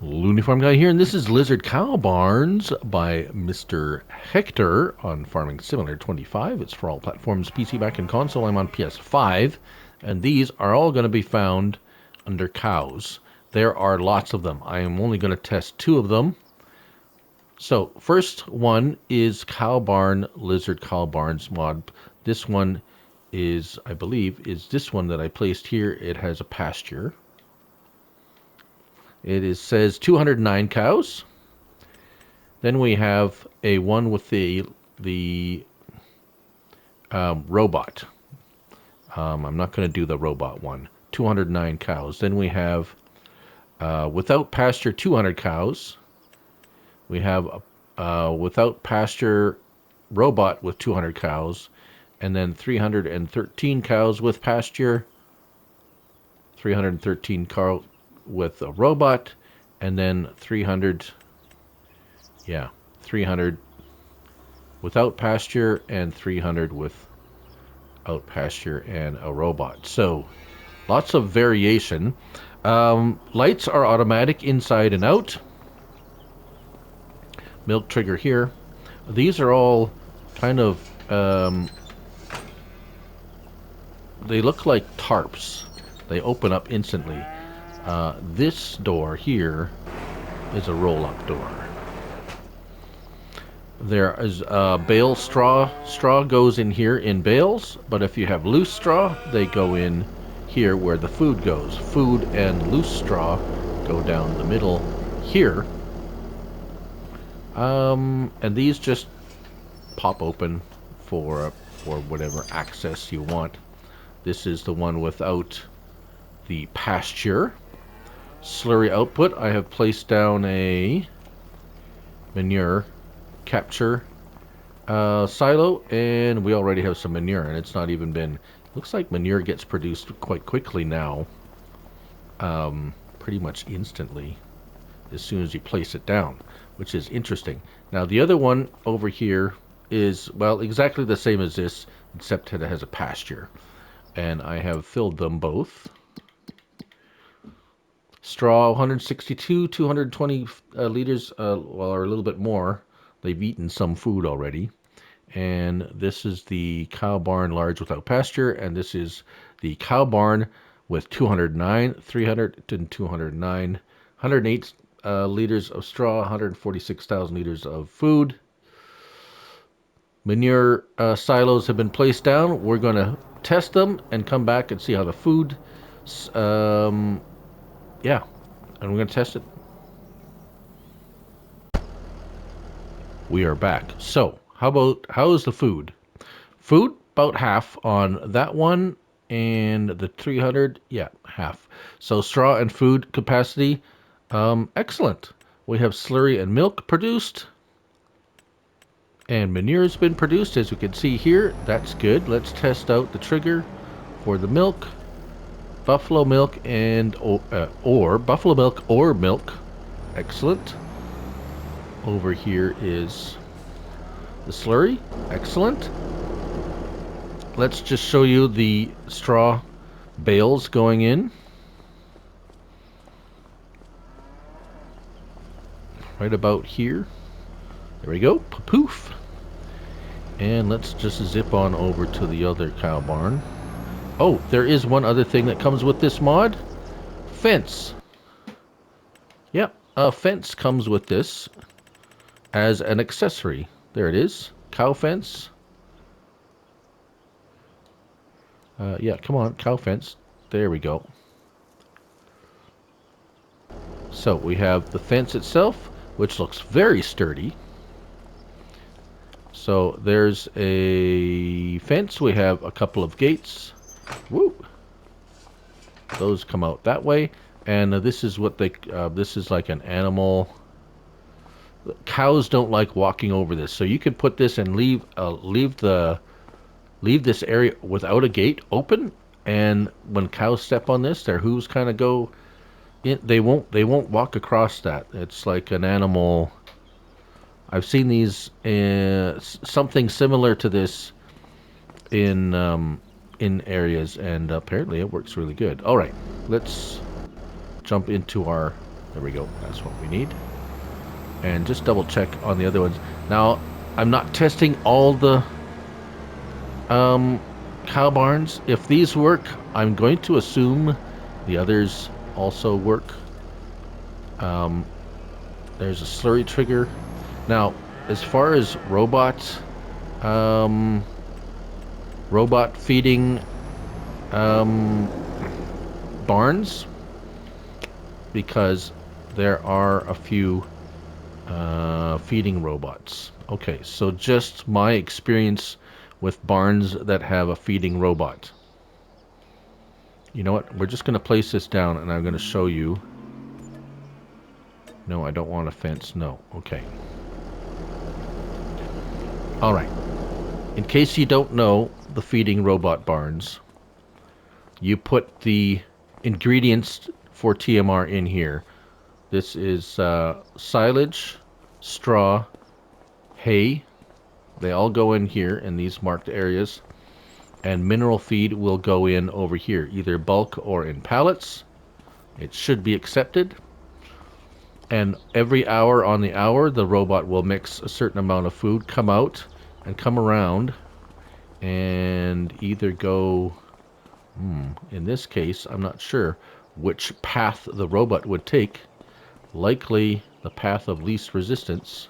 Loonifarm Guy here, and this is Lizard Cow Barns by Mr. Hector on Farming Simulator 25. It's for all platforms, PC, Mac, and console. I'm on PS5, and these are all going to be found under cows. There are lots of them. I am only going to test 2 of them. So, first one is Cow Barn, Lizard Cow Barns mod. This one is, I believe, is this one that I placed here. It has a pasture. It says 209 cows. Then we have a one with the robot. I'm not going to do the robot one. 209 cows. Then we have without pasture 200 cows. We have without pasture robot with 200 cows. And then 313 cows with pasture. 313 cows with a robot, and then 300 without pasture and 300 without pasture and a robot. So lots of variation. Lights are automatic inside and out. Milk trigger here. These are all kind of they look like tarps. They open up instantly. This door here is a roll-up door. There is bale straw. Straw goes in here in bales, but if you have loose straw, they go in here where the food goes. Food and loose straw go down the middle here. And these just pop open for whatever access you want. This is the one without the pasture. Slurry output, I have placed down a manure capture silo, and we already have some manure, and it's not even been, looks like manure gets produced quite quickly now, pretty much instantly as soon as you place it down, which is interesting. Now the other one over here is, well, exactly the same as this, except it has a pasture, and I have filled them both. Straw 162, 220 liters, or a little bit more. They've eaten some food already. And this is the cow barn large without pasture, and this is the cow barn with 209, 300 and 209, 108 liters of straw, 146,000 liters of food. Manure silos have been placed down. We're going to test them and come back and see how the food yeah, and we're going to test it. We are back. So, how's the food? Food, about half on that one, and the 300, yeah, half. So, straw and food capacity, excellent. We have slurry and milk produced, and manure has been produced, as you can see here. That's good. Let's test out the trigger for the milk. Buffalo milk and buffalo milk or milk. Excellent. Over here is the slurry. Excellent. Let's just show you the straw bales going in. Right about here. There we go. Poof. And let's just zip on over to the other cow barn. Oh, there is one other thing that comes with this mod. Fence. Yep, a fence comes with this as an accessory. There it is. Cow fence. Yeah, come on, cow fence. There we go. So we have the fence itself, which looks very sturdy. So there's a fence. We have a couple of gates. Woo! Those come out that way, and this is what they. This is like an animal. Cows don't like walking over this, so you could put this and leave this area without a gate open, and when cows step on this, their hooves kind of go in. They won't walk across that. It's like an animal. I've seen these something similar to this in areas, and apparently it works really good. All right, let's jump into our There we go. That's what we need. And just double check on the other ones. Now, I'm not testing all the cow barns. If these work, I'm going to assume the others also work. There's a slurry trigger. Now, as far as robot feeding barns, because there are a few feeding robots. Okay, so just my experience with barns that have a feeding robot. You know what? We're just going to place this down and I'm going to show you. No, I don't want a fence. No. Okay. All right. In case you don't know the feeding robot barns, you put the ingredients for TMR in here. This is silage, straw, hay. They all go in here in these marked areas. And mineral feed will go in over here, either bulk or in pallets. It should be accepted. And every hour on the hour, the robot will mix a certain amount of food, come out and come around, and either go, in this case, I'm not sure which path the robot would take. Likely the path of least resistance.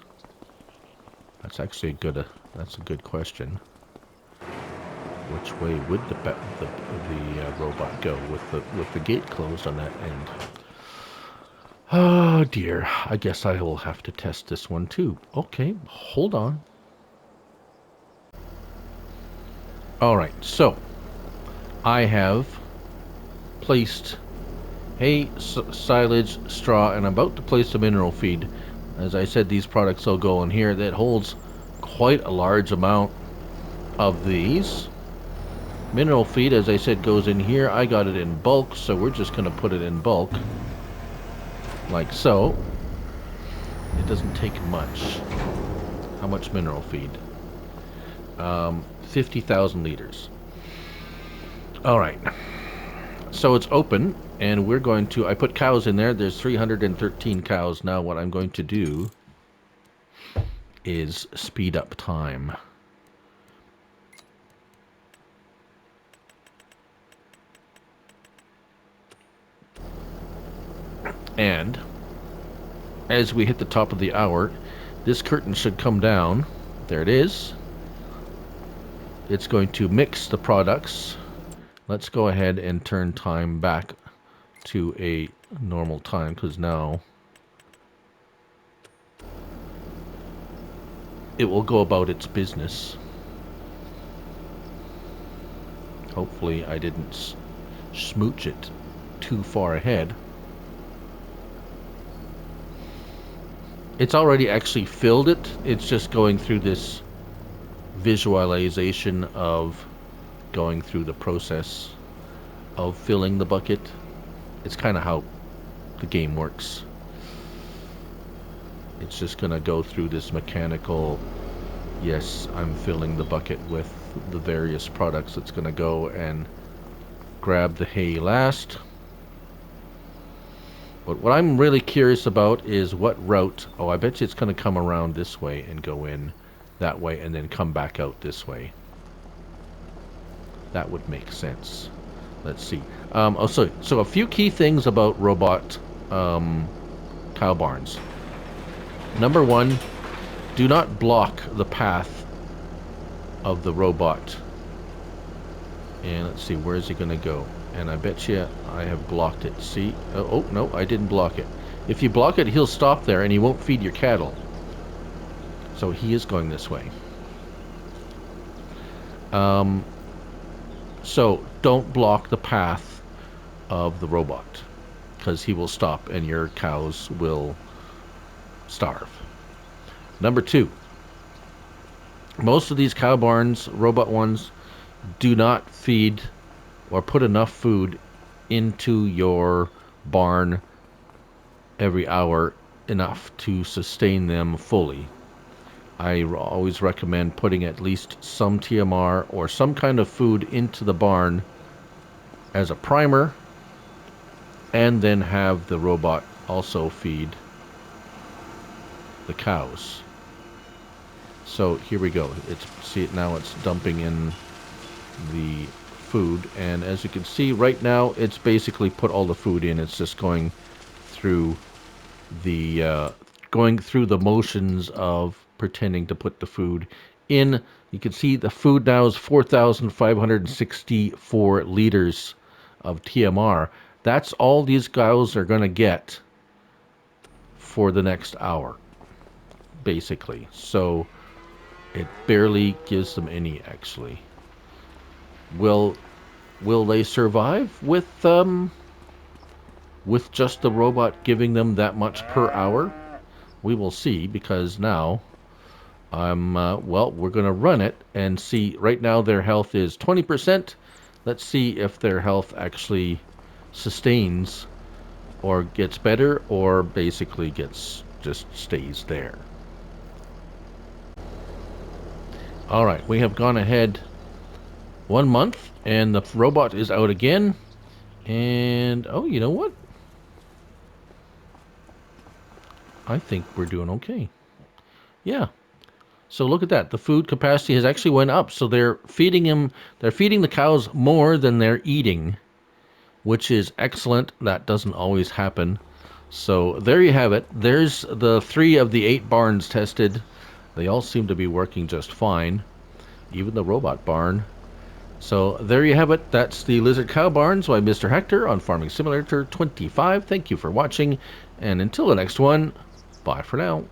That's actually that's a good question. Which way would the robot go with the gate closed on that end? Oh dear, I guess I will have to test this one too. Okay, hold on. Alright, so I have placed hay, silage, straw, and I'm about to place the mineral feed. As I said, these products will go in here. That holds quite a large amount of these. Mineral feed, as I said, goes in here. I got it in bulk, so we're just going to put it in bulk. Like so. It doesn't take much. How much mineral feed? 50,000 liters. Alright. So it's open, and we're going to... I put cows in there. There's 313 cows. Now what I'm going to do is speed up time. And as we hit the top of the hour, this curtain should come down. There it is. It's going to mix the products. Let's go ahead and turn time back to a normal time, because now it will go about its business. Hopefully I didn't smooch it too far ahead. It's already actually filled it. It's just going through this visualization of going through the process of filling the bucket. It's kind of how the game works. It's just going to go through this mechanical, yes, I'm filling the bucket with the various products. It's going to go and grab the hay last. But what I'm really curious about is what route... Oh, I bet you it's going to come around this way and go in that way and then come back out this way. That would make sense. Let's see. So a few key things about robot cow barns. Number one, do not block the path of the robot. And let's see, where is he going to go? And I bet you I have blocked it. See? Oh, no, I didn't block it. If you block it, he'll stop there and he won't feed your cattle. So he is going this way. So don't block the path of the robot, because he will stop and your cows will starve. Number two, most of these cow barns, robot ones, do not feed or put enough food into your barn every hour, enough to sustain them fully. I always recommend putting at least some TMR or some kind of food into the barn as a primer, and then have the robot also feed the cows. So here we go. See it now. It's dumping in the food, and as you can see right now, it's basically put all the food in. It's just through the going through the motions of pretending to put the food in. You can see the food now is 4,564 liters of TMR. That's all these cows are going to get for the next hour, basically. So it barely gives them any, actually. Will they survive with just the robot giving them that much per hour? We will see, because now we're going to run it and see. Right now their health is 20%. Let's see if their health actually sustains or gets better, or basically just stays there. All right, we have gone ahead 1 month, and the robot is out again. And oh, you know what? I think we're doing okay. Yeah. So look at that. The food capacity has actually went up. So they're feeding the cows more than they're eating, which is excellent. That doesn't always happen. So there you have it. There's the 3 of the 8 barns tested. They all seem to be working just fine, even the robot barn. So there you have it. That's the Lizard Cow Barns by MrHector on Farming Simulator 25. Thank you for watching, and until the next one, bye for now.